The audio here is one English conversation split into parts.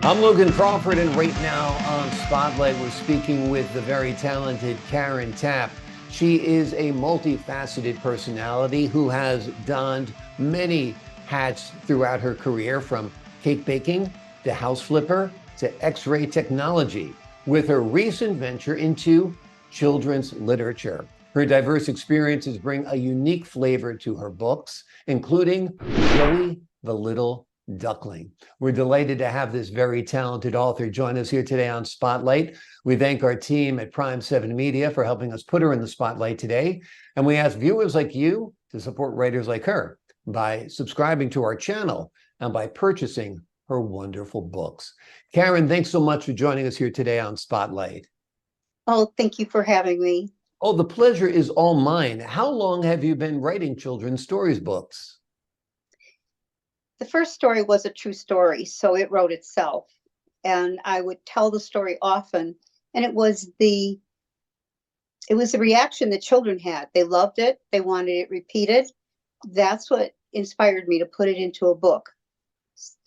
I'm Logan Crawford, and right now on Spotlight, we're speaking with the very talented Karen Tapp. She is a multifaceted personality who has donned many hats throughout her career, from cake baking to house flipper to X-ray technology, with her recent venture into children's literature. Her diverse experiences bring a unique flavor to her books, including Joey the Little Duckling. We're delighted to have this very talented author join us here today on Spotlight. We thank our team at Prime 7 Media for helping us put her in the spotlight today. And we ask viewers like you to support writers like her by subscribing to our channel and by purchasing her wonderful books. Karen, thanks so much for joining us here today on Spotlight. Oh, thank you for having me. Oh, the pleasure is all mine. How long have you been writing children's stories books? The first story was a true story, so it wrote itself. And I would tell the story often, and it was the reaction that children had. They loved it. They wanted it repeated. That's what inspired me to put it into a book.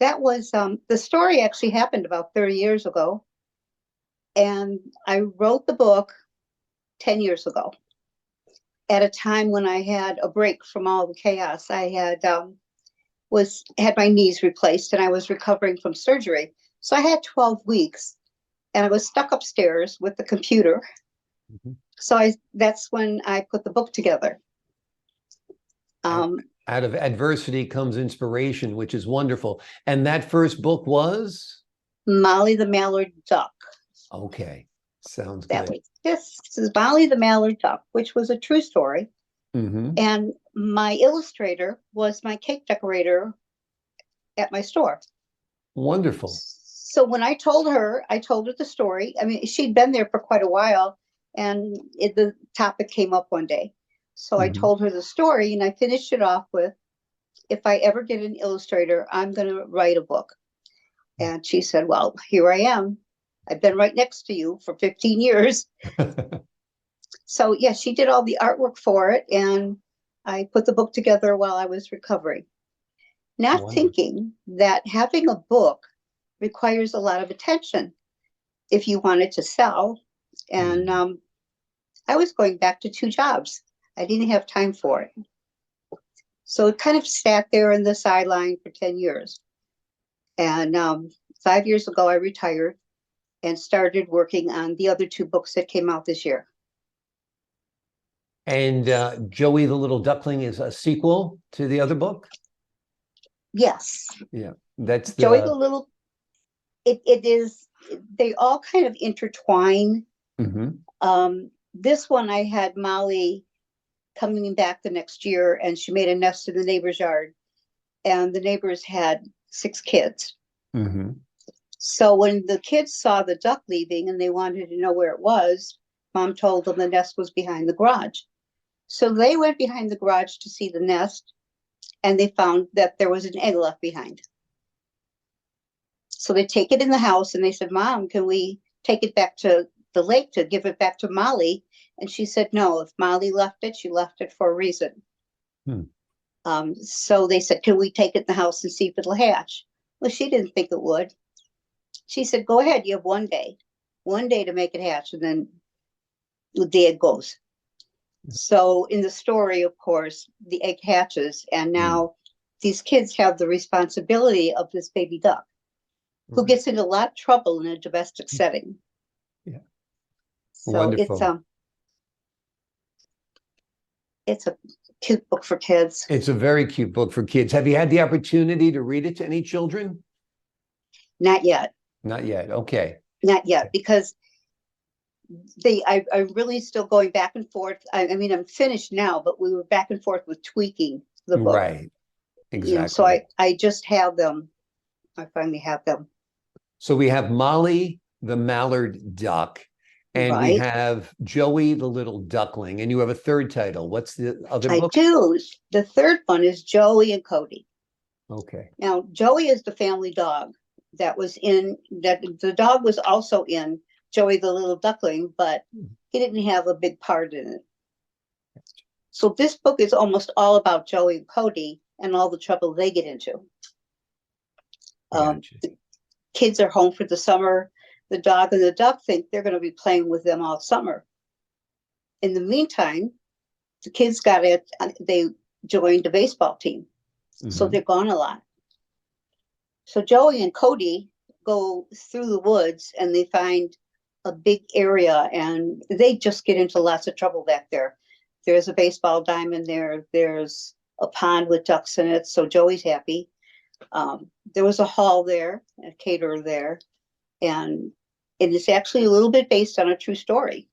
That was the story actually happened about 30 years ago. And I wrote the book 10 years ago, at a time when I had a break from all the chaos. I had my knees replaced, and I was recovering from surgery. So I had 12 weeks, and I was stuck upstairs with the computer. Mm-hmm. So that's when I put the book together. Out of adversity comes inspiration, which is wonderful. And that first book was? Molly the Mallard Duck. Okay, sounds good. This is Molly the Mallard Duck, which was a true story. Mm-hmm. And my illustrator was my cake decorator at my store. Wonderful. So when I told her the story. I mean, she'd been there for quite a while, and the topic came up one day. So I told her the story, and I finished it off with, if I ever get an illustrator, I'm going to write a book. And she said, well, here I am. I've been right next to you for 15 years. So, yeah, she did all the artwork for it, and I put the book together while I was recovering. Not thinking that having a book requires a lot of attention if you want it to sell. And I was going back to 2 jobs. I didn't have time for it. So it kind of sat there in the sideline for 10 years. And 5 years ago, I retired and started working on the other 2 books that came out this year. And Joey the Little Duckling is a sequel to the other book? Yes. Yeah, that's Joey the Little. It is. They all kind of intertwine. Mm-hmm. This one, I had Molly coming back the next year, and she made a nest in the neighbor's yard, and the neighbors had 6 kids. Mm-hmm. So when the kids saw the duck leaving and they wanted to know where it was, Mom told them the nest was behind the garage. So they went behind the garage to see the nest, and they found that there was an egg left behind. So they take it in the house, and they said, Mom, can we take it back to the lake to give it back to Molly? And she said, no, if Molly left it, she left it for a reason. So they said, can we take it in the house and see if it'll hatch? Well, she didn't think it would. She said, go ahead, you have one day to make it hatch, and then the day it goes. So in the story, of course, the egg hatches, and now these kids have the responsibility of this baby duck, who gets into a lot of trouble in a domestic setting. Yeah. So wonderful. It's a cute book for kids. It's a very cute book for kids. Have you had the opportunity to read it to any children? Not yet. Not yet. Okay. Not yet, because I'm really still going back and forth. I mean, I'm finished now, but we were back and forth with tweaking the book. Right. Exactly. So I just have them. I finally have them. So we have Molly the Mallard Duck, and we have Joey the Little Duckling, and you have a third title. What's the other book? I do. The third one is Joey and Cody. Okay. Now, Joey is the family dog that was in, that the dog was also in Joey the Little Duckling, but he didn't have a big part in it. So this book is almost all about Joey and Cody and all the trouble they get into. kids are home for the summer. The dog and the duck think they're going to be playing with them all summer. In the meantime, the kids they joined a baseball team. So they're gone a lot. So Joey and Cody go through the woods and they find a big area, and they just get into lots of trouble back there. There's a baseball diamond there. There's a pond with ducks in it. So Joey's happy. There was a hall there, a caterer there, and it is actually a little bit based on a true story.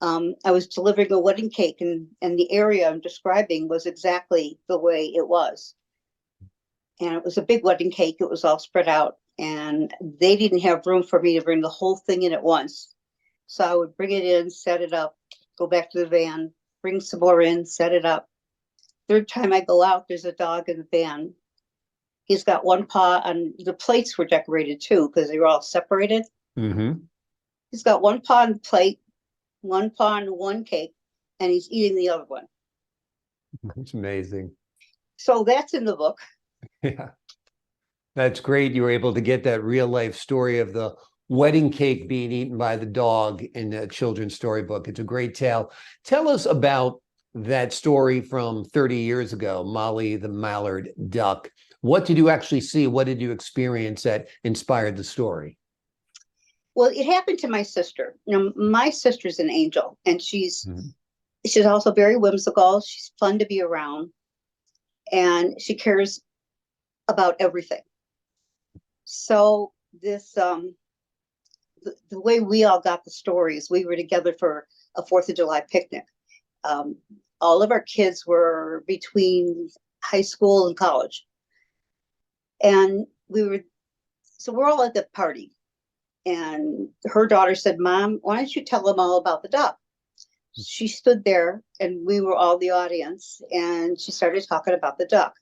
I was delivering a wedding cake, and the area I'm describing was exactly the way it was. And it was a big wedding cake. It was all spread out, and they didn't have room for me to bring the whole thing in at once. So I would bring it in, set it up, go back to the van, bring some more in, set it up. Third time I go out, there's a dog in the van. He's got one paw on the plates were decorated too, because they were all separated. He's got one paw on the plate, one paw on one cake, and he's eating the other one. That's amazing. So that's in the book. Yeah, that's great. You were able to get that real life story of the wedding cake being eaten by the dog in a children's storybook. It's a great tale. Tell us about that story from 30 years ago, Molly the Mallard Duck. What did you actually see? What did you experience that inspired the story? Well, it happened to my sister. My sister's an angel, and she's also very whimsical. She's fun to be around, and she cares about everything. So this, the way we all got the stories, we were together for a 4th of July picnic. All of our kids were between high school and college. And we're all at the party. And her daughter said, "Mom, why don't you tell them all about the duck?" She stood there, and we were all the audience, and she started talking about the duck.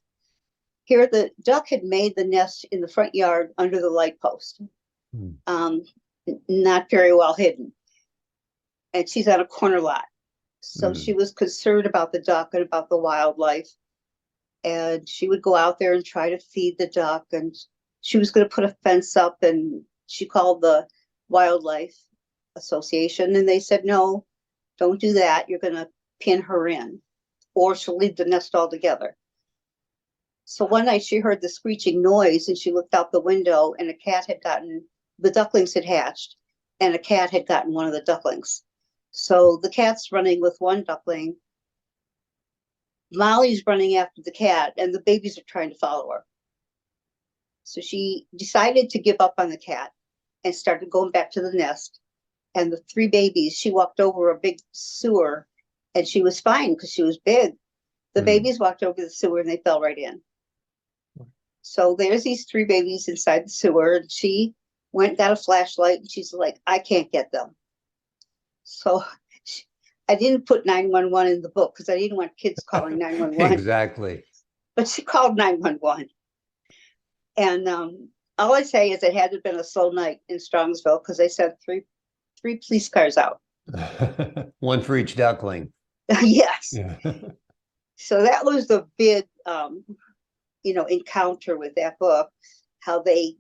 Here, the duck had made the nest in the front yard under the light post, not very well hidden. And she's on a corner lot. So she was concerned about the duck and about the wildlife. And she would go out there and try to feed the duck. And she was going to put a fence up, and she called the Wildlife Association. And they said, "No, don't do that. You're going to pin her in, or she'll leave the nest altogether." So one night she heard the screeching noise, and she looked out the window, and the ducklings had hatched, and a cat had gotten one of the ducklings. So the cat's running with one duckling. Molly's running after the cat, and the babies are trying to follow her. So she decided to give up on the cat and started going back to the nest. And the 3 babies, she walked over a big sewer, and she was fine because she was big. The babies walked over the sewer, and they fell right in. So there's these 3 babies inside the sewer, and she went, got a flashlight, and she's like, "I can't get them." So I didn't put 911 in the book because I didn't want kids calling 911. Exactly. But she called 911. And all I say is it had to have been a slow night in Strongsville, because they sent three police cars out. One for each duckling. Yes. Yeah. So that was the big, encounter with that book, how they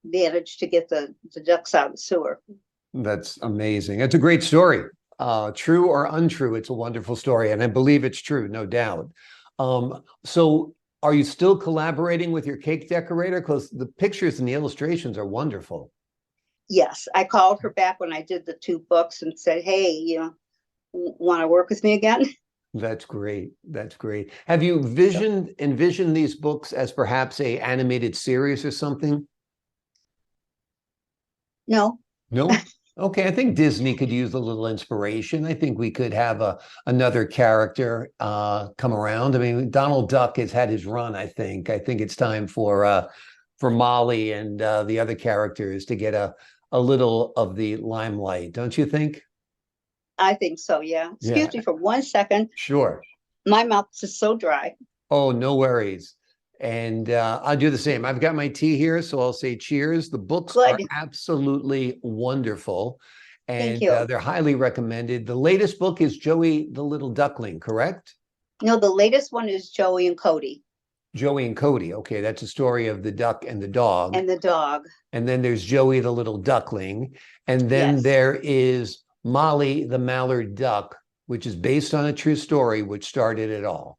managed to get the ducks out of the sewer. That's amazing. It's a great story. True or untrue, it's a wonderful story. And I believe it's true, no doubt. So are you still collaborating with your cake decorator? Because the pictures and the illustrations are wonderful. Yes. I called her back when I did the 2 books and said, "Hey, want to work with me again?" That's great. That's great. Have you envisioned these books as perhaps a animated series or something? No. No? Okay, I think Disney could use a little inspiration. I think we could have another character come around. I mean, Donald Duck has had his run, I think. I think it's time for Molly and the other characters to get a little of the limelight, don't you think? I think so, yeah. Excuse me for 1 second. Sure. My mouth is so dry. Oh, no worries. And I'll do the same. I've got my tea here, so I'll say cheers. The books are absolutely wonderful, and Thank you. they're highly recommended. The latest book is Joey the Little Duckling, correct? No, the latest one is Joey and Cody. Joey and Cody. Okay, that's a story of the duck and the dog. And the dog. And then there's Joey the little duckling. And then Yes. there is Molly the mallard duck, which is based on a true story, which started it all.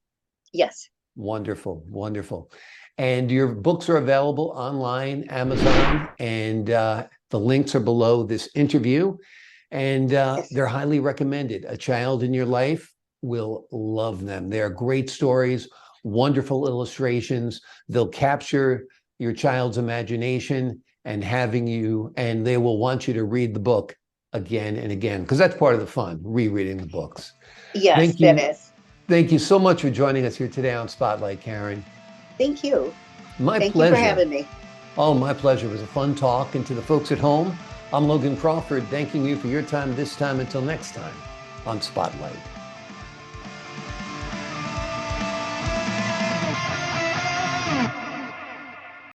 Yes. Wonderful, wonderful. And your books are available online, Amazon, and the links are below this interview. And Yes. they're highly recommended. A Child in Your Life will love them. They are great stories, wonderful illustrations. They'll capture your child's imagination and they will want you to read the book again and again, because that's part of the fun, rereading the books. Yes, Thank you. that is. Thank you so much for joining us here today on Spotlight, Karen. Thank you. My Thank pleasure. you for having me. Oh, my pleasure. It was a fun talk. And to the folks at home, I'm Logan Crawford, thanking you for your time this time. Until next time on Spotlight.